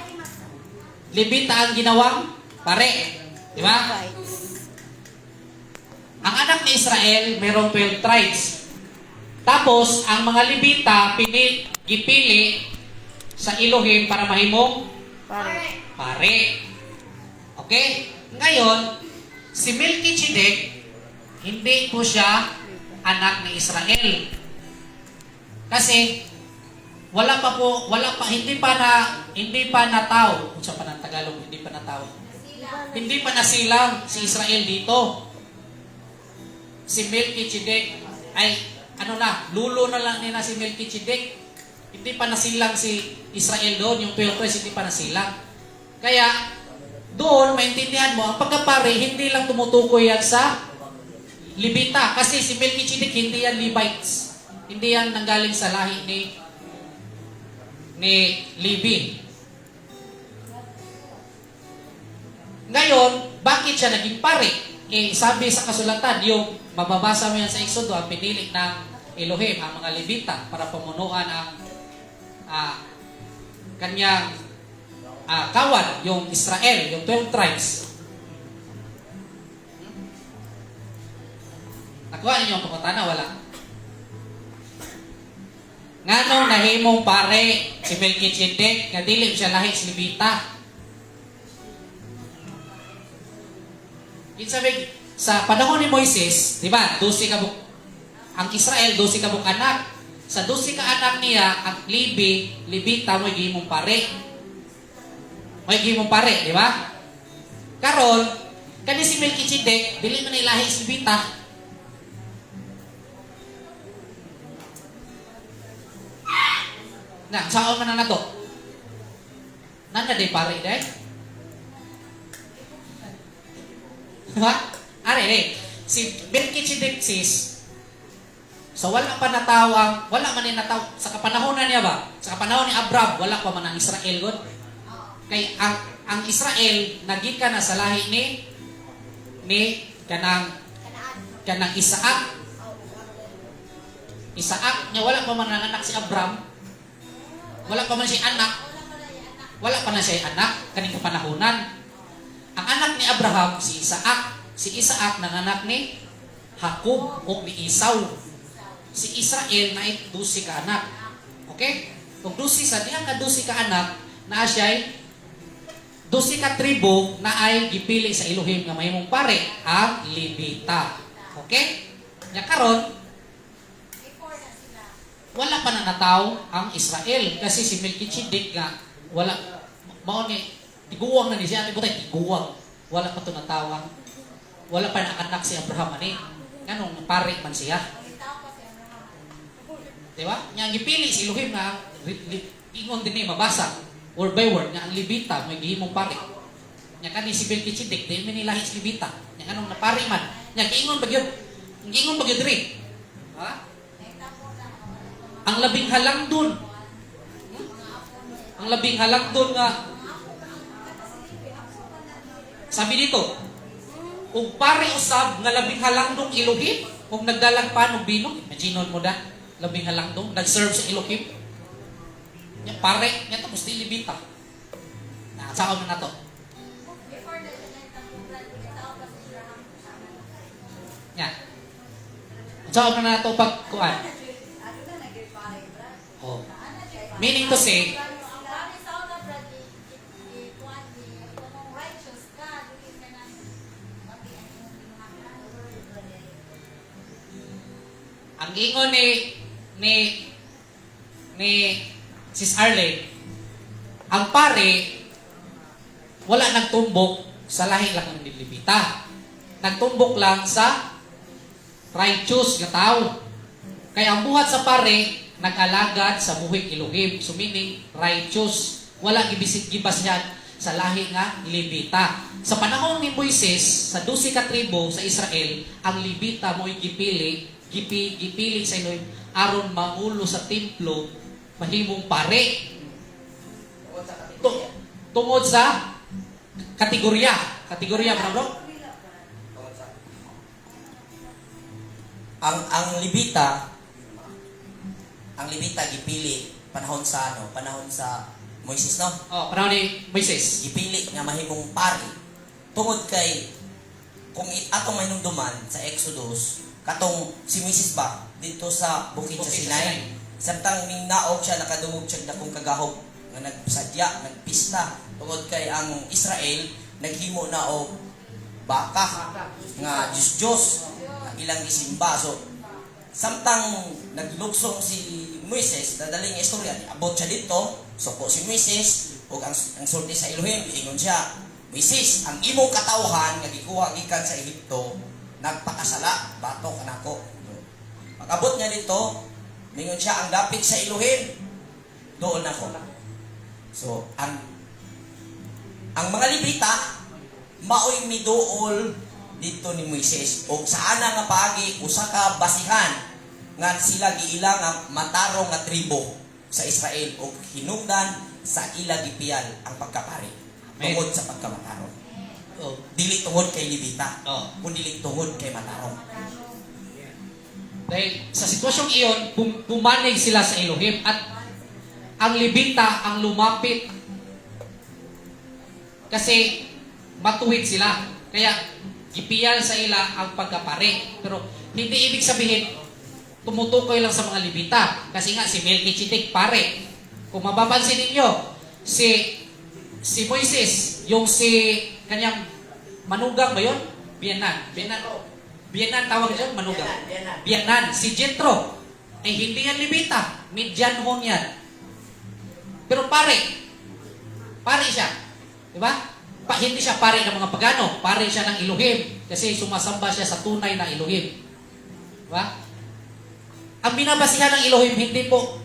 ginawang pare. Di ba? Ang anak ni Israel, mayroong 12 tribes. Tapos, ang mga Levita, gipili sa Elohim para mahimong pare. Okay? Ngayon, si Melchizedek, hindi po siya anak ni Israel. Kasi hindi pa nataw. Kung sa pa ng Tagalog, hindi pa nataw. Hindi pa nasilang si Israel dito. Si Melchizedek ay lulo na lang nila si Melchizedek. Hindi pa nasilang si Israel doon, yung 12 tribes hindi pa nasilang. Kaya doon maintindihan mo, ang pagkapare hindi lang tumutukoy yan sa Levita, kasi si Melchizedek hindi yan Levites. Hindi yan nanggaling sa lahi ni Levi. Ngayon, bakit siya naging pare? Sabi sa kasulatan, yung mababasa mo yan sa Exodo, ang pinili ng Elohim, ang mga Levita, para pamunuan ang kanyang kawan, yung Israel, yung 12 tribes. Nakuha ninyo ang pangutana, wala? Nganong nahimong pare si Melchizedek, nga dili siya lahi si Levita. Sabi, sa panahon ni Moises, di ba, ang Israel, 12 kabuk anak. Sa 12 ka anak niya, ang Levita, may gihimong pare. May gihimong pare, di ba? Karon, kani si Melchizedek, dili man ilahi si Levita. Na, saan man na to? Nanda day pare day? Ha? Are si Melchizedek sis. So wala pa natawang, wala man ni nataw sa kapanahonan niya ba? Sa kapanahon ni Abraham, wala pa man ang Israel god. Kay ang Israel nagikan na sa lahi ni kanang Isaac. Isaac, niya wala pa man nanganak si Abraham. Wala pa man siya anak. Wala pa na siya anak, kaning kapanahunan. Ang anak ni Abraham, si Isaac. Si Isaac, nanganak ni Jacob o ni Esau. Si Israel na 12 ka anak. Okay? Kung 12 sa diha ka 12 ka anak, na siya'y 12 ka tribo na ay gipili sa Elohim nga mahimong pare, ang Levita. Okay? Nya karon, wala pa na nataw ang Israel kasi si Melchizedek nga wala mao ni tiguwang na ni siya, tiguwang. Wala pa to natawang. Wala pa na anak si Abraham ani. Kanong pare man siya. Di ba? Nya gipili si Elohim nga ingon din ni mabasa word by word nga ang Levita may gihimong pare. Nya kani si Melchizedek di man nilahi si Levita. Nya kanong napari man. Nya giingon bagyod. Giingon bagyod diri. Ha? Ang labing halangdon. Ang labing halangdon nga sabi dito, kung pare usab nga labing halangdong Elohim, kung nagdalag pa ng binog, imagine mo da, labing halangdong, nag-serve sa Elohim. Yung pare, yan tapos di Levita. Saan na to? Yan. Saan na to pagkuhan? Oh. Meaning to say, ang ingon ni Sis Arlene, ang pare wala nagtumbok sa lahi lang ng Levita. Nagtumbok lang sa righteous nga tao. Kaya ang buhat sa pare nag-alagad sa buhig Elohim. So meaning righteous. Wala gibasyan sa lahi nga Levita. Sa panahon ni Moises, sa 12 ka tribo sa Israel, ang Levita mo'y gipili sa Elohim aron mangulo sa templo mahimong pare tungod sa kategorya bro. ang Levita gipili panahon sa Moises, no? Panahon ni Moises Gipili nga mahimong pari tungod kay kung atong mahinumduman sa Exodus katong si Moises ba dito sa bukid sa Sinai. Samtang ning naog siya nakadungog siya dakong kagahog nga nagsadya, nagpista tungod kay ang Israel naghimo na og baka nga Diyos nga ilang gisimba. So samtang naglugsong si Moises, dadaling istorya abot siya dito, suko si Moises ug ang sulti sa Elohim ingon siya, Moises, ang imong katawhan nga gikuha gikan sa Ehipto nagpakasala, batok anako. Pag-abot niya dito, mingon siya, ang dapit sa Elohim, doon ako. So, ang mga Levita, maoy miduol dito ni Moises. O saan nga paagi, usa ka basihan, nga sila giilang nga matarong nga tribo sa Israel o hinungdan sa ila gipiyal ang pagkapari. Tungod sa pagkamatarong. Dili tungod kay Levita, kung dili tungod kay matarong. Dahil sa sitwasyong iyon, pumanig sila sa Elohim at ang Levita ang lumapit kasi matuwid sila. Kaya gipiyal sa ila ang pagkapare. Pero hindi ibig sabihin tumutukoy lang sa mga Levita. Kasi nga si Melchizedek pare. Kung mapapansin ninyo, si Moises, yung si kanyang manugang ba yun? Biyanan tawag dyan, manugang. Biyanan. Si Jethro, ay hindi yan Levita. Midyanhon yan. Pero pare siya. Diba? Hindi siya pare ng mga pagano. Pare siya ng Elohim. Kasi sumasamba siya sa tunay na Elohim. Diba? Ang binabasihan ng Elohim, hindi po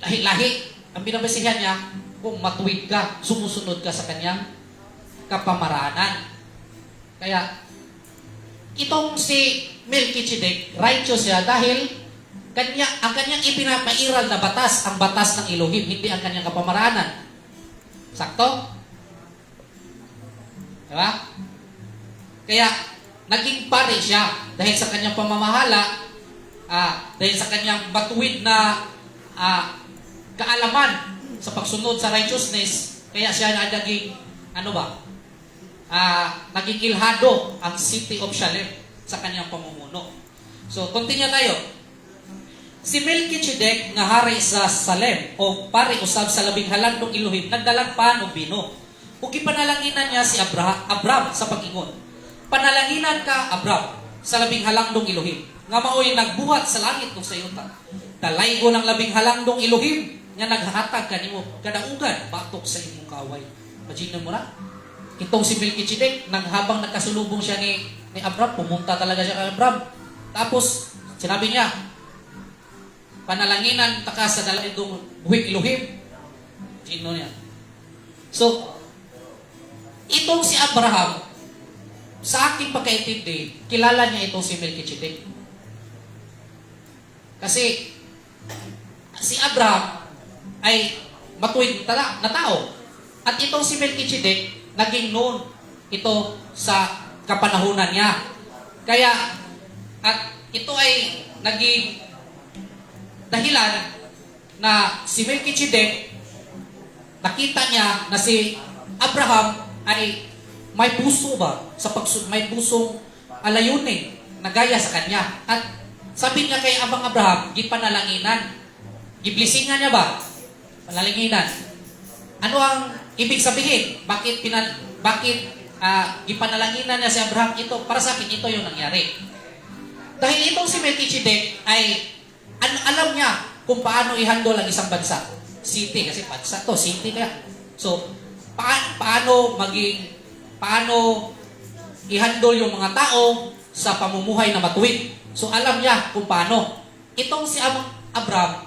lahi-lahi. Ang binabasihan niya, kung matuwid ka, sumusunod ka sa kanyang kapamaranan. Kaya, itong si Melchizedek, righteous siya dahil ang kanyang ipinapairal na batas, ang batas ng Elohim, hindi ang kanyang kapamaranan. Sakto? Diba? Kaya, naging pare siya dahil sa kanyang pamamahala dahil sa kanyang matuwid na kaalaman sa pagsunod sa righteousness, kaya siya naging, naging ilhado ang city of Shalem sa kanyang pamumuno. So, continue tayo. Si Melchizedek nga hari sa Salem o pari usab sa labing halandong iluhim nagdalang pan og bino. Ug gipanalanginan niya si Abram sa pag-ingon. Panalanginan ka Abram sa labing halandong iluhim nga maoy nagbuhat sa langit ug sa yuta. Dalaygo ng labing halandong iluhim nga naghatag kanimo kadaugan batok sa imong kaaway. Imagine mo na. Itong si Melchizedek nang habang nagkasulubong siya ni Abram, pumunta talaga siya kay Abram. Tapos sinabi niya, panalanginan taka sa dalaygo buhik iluhim. Sino niya? So, itong si Abraham, sa aking pagkaintindi, kilala niya itong si Melchizedek. Kasi, si Abraham ay matuwid na tao. At itong si Melchizedek, naging noon ito sa kapanahunan niya. Kaya, at ito ay naging dahilan na si Melchizedek, nakita niya na si Abraham ay may puso ba? May pusong alayunin na gaya sa kanya. At sabi niya kay Abang Abraham, gipanalanginan. Giblisingan niya ba? Panalanginan. Ano ang ibig sabihin? Bakit gipanalanginan niya si Abraham? Ito, para sa akin, ito yung nangyari. Dahil itong si Melchizedek ay alam niya kung paano i-handle ang isang bansa. City, kasi bansa to, city na. So, paano i-handle yung mga tao sa pamumuhay na matuwid. So, alam niya kung paano. Itong si Abraham,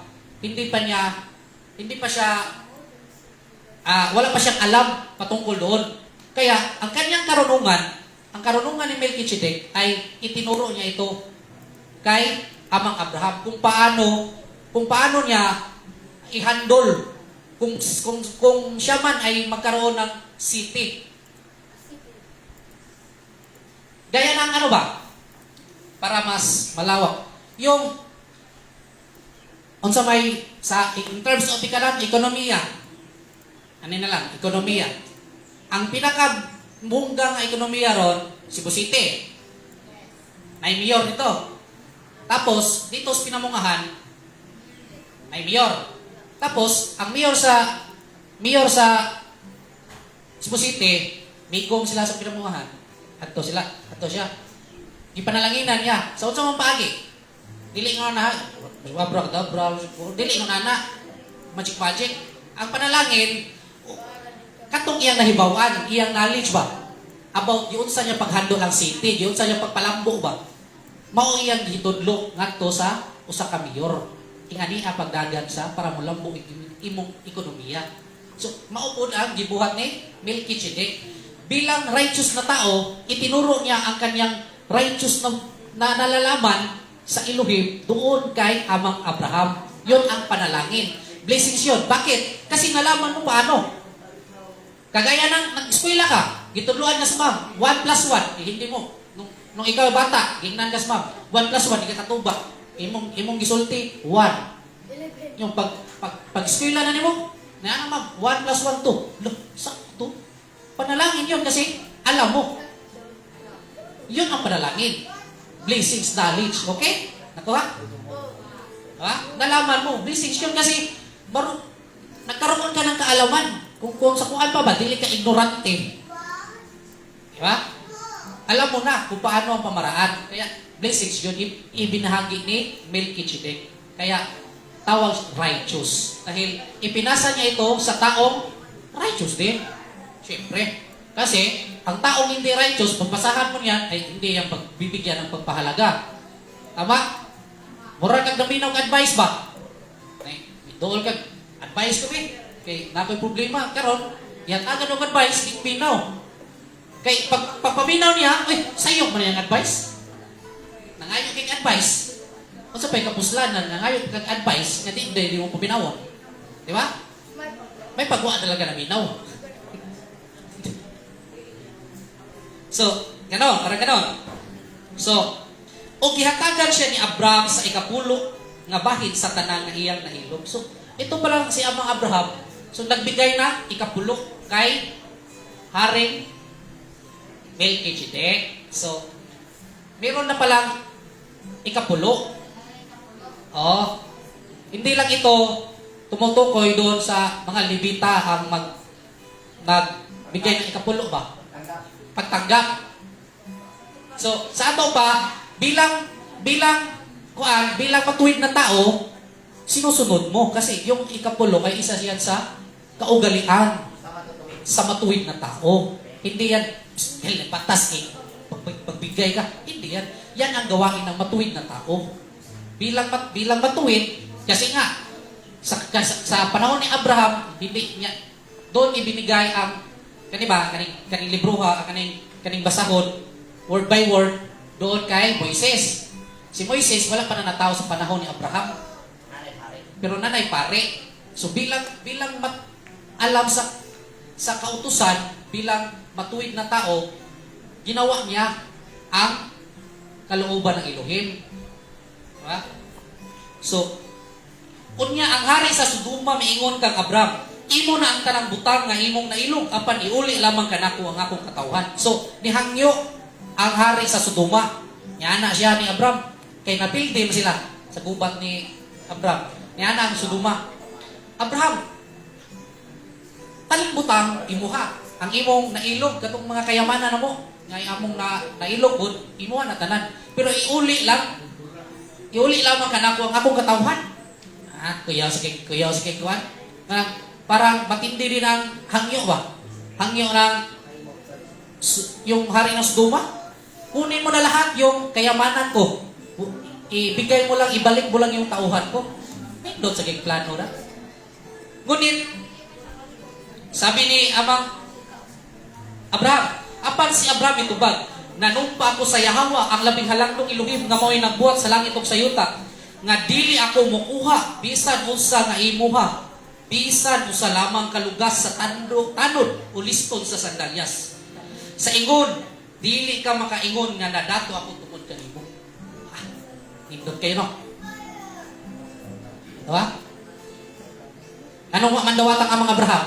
wala pa siyang alam patungkol doon. Kaya, ang kanyang karunungan ni Melchizedek ay itinuro niya ito kay Amang Abraham kung paano niya i-handle kung siya man ay magkaroon ng city. Gaya ng para mas malawak. Yung in terms of ekonomiya. Ekonomiya. Ang pinaka-munggang ekonomiya ron, Cebu City. May mayor dito. Tapos, dito sa pinamungahan, may mayor. Tapos, ang mayor sa Cebu City, migong sila sa pinamungahan. Ato siya. Ipanalanginan niya. Sa unsang paagi. Dili nga na, dili nga na, magic. Ang panalangin, katong iyang nahibawan, iyang knowledge ba? About yun sa niya paghandle ang city, yun sa niya pagpalambo ba? Mao iyang gitudlo ngadto sa usa ka mayor. Ingani pagdagan sa para molambo imong ekonomiya. So mao pod ang gibuhat ni Melchizedek. Bilang righteous na tao, itinuro niya ang kanyang righteous na nalalaman sa Elohim doon kay Amang Abraham. Yun ang panalangin. Blessings yun. Bakit? Kasi nalaman mo paano. Kagaya ng nag-eskwela ka, gitudloan na sa ma'am, 1+1, hindi mo. Nung ikaw bata, gingnan ka sa ma'am, 1+1, di ka katuba. Imong gisulti, 1. Yung pag-eskwela na nimo, na ma'am, 1+1 to. Look, sakto. Panalangin yun kasi alam mo. Yun ang panalangin. Blessings, knowledge. Okay? Nakuha? Nalaman mo. Blessings yun kasi nagkaroon ka ng kaalaman. Kung sa kuan pa ba, dili ka ignorante. Diba? Alam mo na kung paano ang pamaraan. Kaya blessings yun, ibinahagi ni Melchizedek. Kaya tawag righteous. Dahil ipinasa niya ito sa taong righteous din. Siyempre. Kasi, ang taong hindi righteous, pagpasahan mo niyan, ay hindi yung pagbibigyan ng pagpahalaga. Tama? Mura kag naminaw kag advice ba? Ay, dool kag advice ko kay nakoy problema karon, yan agad og advice di pinaw. Kay pagpaminaw niya, sayo man yung advice. Nangayo kay advice. Unsa pay kapuslanan nangayo kag advice nga di mo pabinawon. Di ba? May pagwa talaga na minaw. So, parang ganon. So, O gihatagan siya ni Abraham sa ikapulo nga bahin sa tanan nga iyang nahilom. So, ito pa lang si Amang Abraham. So, nagbigay na ikapulo kay Haring Melchizedek. So, meron na palang ikapulo. Oh, hindi lang ito tumutukoy doon sa mga Levita ang nagbigay ng ikapulo ba? Pagtanggap. So, sa ato pa, bilang matuwid na tao, sinusunod mo. Kasi yung ikapulo ay isa yan sa kaugalian sa matuwid na tao. Hindi yan, patas eh, pagbigay ka. Hindi yan. Yan ang gawain ng matuwid na tao. Bilang matuwid, kasi nga, sa panahon ni Abraham, hindi niya, doon ibinigay ang, kaning libruha, kaning basahon, word by word, doon kay Moises. Si Moises, wala pa na natao sa panahon ni Abraham. Pero nanay pare. So bilang alam sa kautusan, bilang matuwid na tao, ginawa niya ang kalooban ng Elohim. Diba? So, unya ang hari sa Sodoma miingon kang Abraham, imo na ang tanang butang nga imong nailog, apan iuli lamang kanako ang akong katawhan. So, nihangyo ang hari sa Sodoma. Yana siya ni Abraham. Kay napildim sila sa gubat ni Abraham. Yana ang Sodoma. Abraham, taling butang imuha. Ang imong nailog katong mga kayamanan na mo. Nga among nailog bud imuha na tanan. Pero iuli lamang kanako ang akong katawhan. Kuyaw sa kay kuan. Parang matindi din ang hangyo ba? Hangyo ng yung hari ng Sodoma. Kunin mo na lahat yung kayamanan ko. Ibigay mo lang, ibalik mo lang yung tauhan ko. Pindot sa kay plano na. Ngunit, sabi ni Amang Abraham, apan si Abraham itubag, nanumpa ako sa Yahawa, ang labing halangdong Elohim nga mo'y nagbuhat sa langit ug sa yuta, nga dili ako mukuha, bisan usa nga imuha, bisan usa lamang kalugas sa tanod o liston sa sandalyas. Sa ingon, dili ka makaingon nga nadato ako tungod kanimo. Nindot kayo no? Diba? Anong mandawatang ang mga Abraham?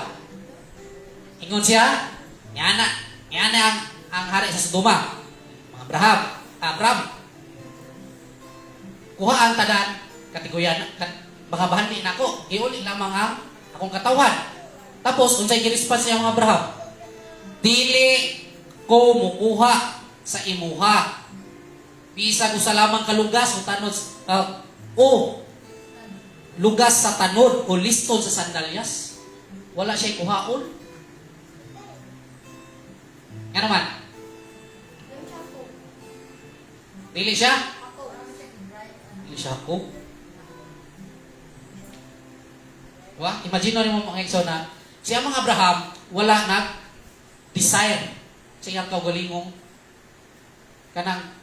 Ingon siya, yana ang hari sa Sodoma. Mga Abraham, kuha ang tanan, katiguyan, mga bahandi na ako, iuli lamang ang akong katawan. Tapos, unsay giresponse siya mga Abraham? Dili ko mukuha sa imuha. Bisan usa lamang kalugas o tanod lugas sa tanod o liston sa sandalyas. Wala siya kuhaon. Nga naman? Dili siya? Dili siya ako. Diba? Imagine mo mga ekso na siya mga Abraham wala nag-desire sa iyang kaugalingong kanang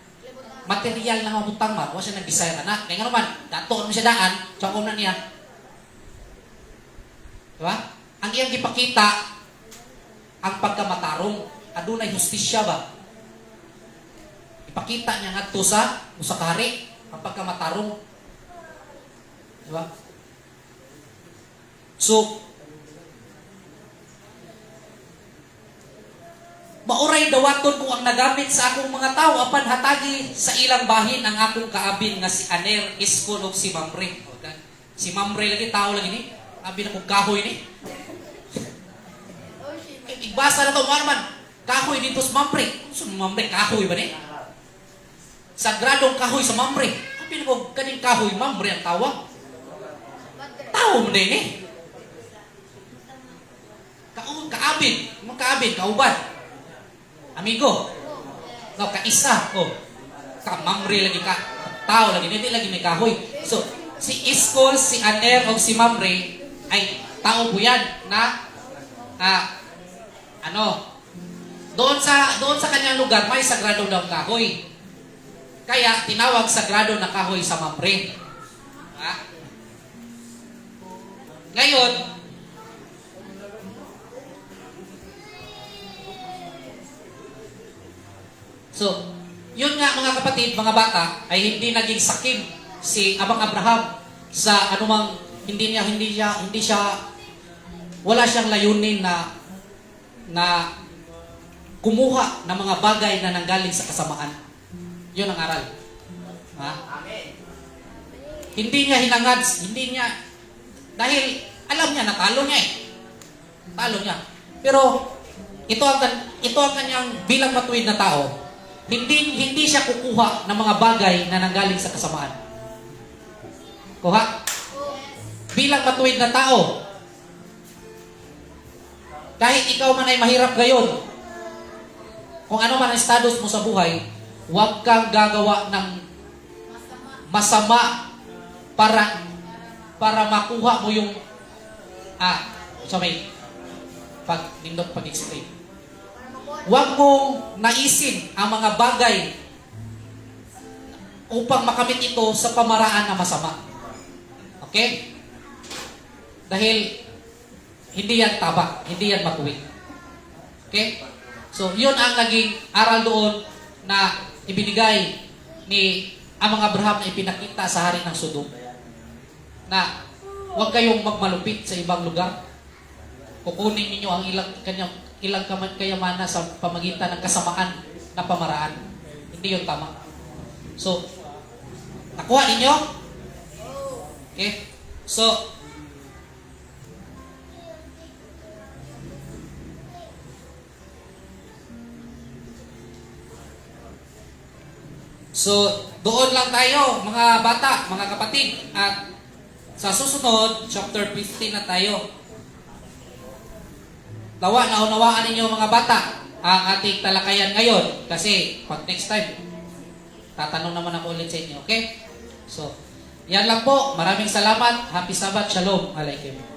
material na mabutang man, wala siya nag-desire na. Kaya nga naman, datoon mo siya daan, tsaka na niya. Diba? Ang iyang ipakita, ang pagkamatarong, adunay hustisya ba? Ipakita niya nga ito sa musakari, ang pagkamatarong. Diba? So, mauray dawaton ko ang nagamit sa akong mga tao apan hatagi sa ilang bahin ang akong kaabin nga si Aner, Iskon ug si Mamre. Si Mamre lagi tao lagi ni. Abi na kong kahoy ni. Igbasa na to man. Kahoy dito sa Mamre. So Mamre kahoy ba ni? Sagradong kahoy sa Mamre. Abi na kong kaning kahoy Mamre ang tawag. Tao mo din eh. Kaabin, kauban. Amigo, no, kaisa, kamamri lagi ka, tao lagi, hindi lagi may kahoy. So, si Iskol, si Aner, o si Mamre, ay tao po yan na, doon sa kanyang lugar, may sagrado daw kahoy. Kaya, tinawag sagrado na kahoy sa Mamre. Ngayon, so, yun nga mga kapatid, mga bata, ay hindi naging sakim si Abang Abraham sa anumang wala siyang layunin na kumuha ng mga bagay na nanggaling sa kasamaan. Yun ang aral. Ha? Amen. Hindi niya dahil alam niya na talo niya eh. Talo niya. Pero ito ang kanyang bilang matuwid na tao. Hindi siya kukuha ng mga bagay na nanggaling sa kasamaan. Kuha? Bilang matuwid na tao. Kahit ikaw man ay mahirap ngayon, kung ano man ang status mo sa buhay, huwag kang gagawa ng masama para makuha mo yung pag-explain. Huwag mong naisin ang mga bagay upang makamit ito sa pamaraan na masama. Okay? Dahil hindi yan tama, hindi yan matuwid. Okay? So, yun ang naging aral doon na ibinigay ni Amang Abraham na ipinakita sa hari ng Sodom. Na huwag kayong magmalupit sa ibang lugar. Kukunin ninyo ang ilang kayamanan sa pamagitan ng kasamaan na pamaraan. Hindi yun tama. So, nakuha ninyo? Okay? So, doon lang tayo, mga bata, mga kapatid. At sa susunod, chapter 15 na tayo. Naunawaan ninyo mga bata ang ating talakayan ngayon. Kasi, pag next time, tatanong naman ako ulit sa inyo. Okay? So, yan lang po. Maraming salamat. Happy Sabbath. Shalom. Alaikum.